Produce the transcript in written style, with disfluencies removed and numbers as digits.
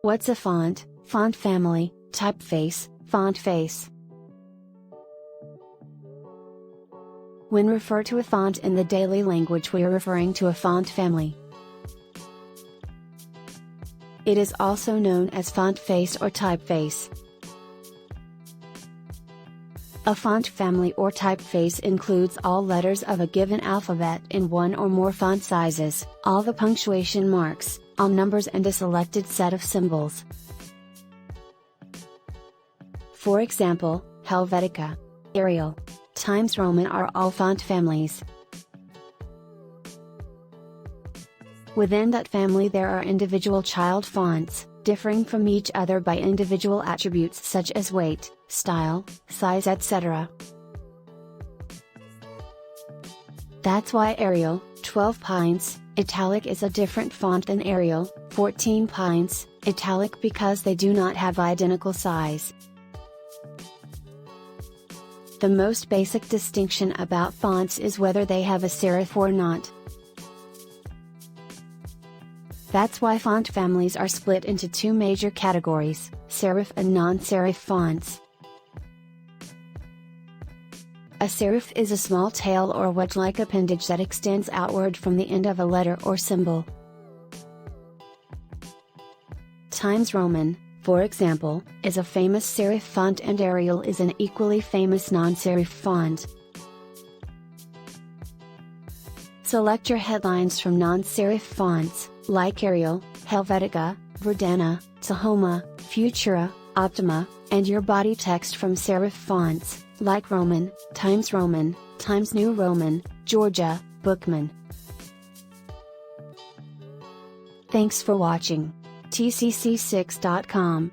What's a font? Font family, typeface, font face. When refer to a font in the daily language, we are referring to a font family. It is also known as font face or typeface. A font family or typeface includes all letters of a given alphabet in one or more font sizes, all the punctuation marks, all numbers, and a selected set of symbols. For example, Helvetica, Arial, Times Roman are all font families. Within that family there are individual child fonts, differing from each other by individual attributes such as weight, style, size, etc. That's why Arial, 12 pints, italic is a different font than Arial, 14 pints, italic, because they do not have identical size. The most basic distinction about fonts is whether they have a serif or not. That's why font families are split into two major categories, serif and non-serif fonts. A serif is a small tail or wedge-like appendage that extends outward from the end of a letter or symbol. Times Roman, for example, is a famous serif font, and Arial is an equally famous non-serif font. Select your headlines from non-serif fonts, like Arial, Helvetica, Verdana, Tahoma, Futura, Optima, and your body text from serif fonts, like Roman, Times New Roman, Georgia, Bookman. Thanks for watching. tcc6.com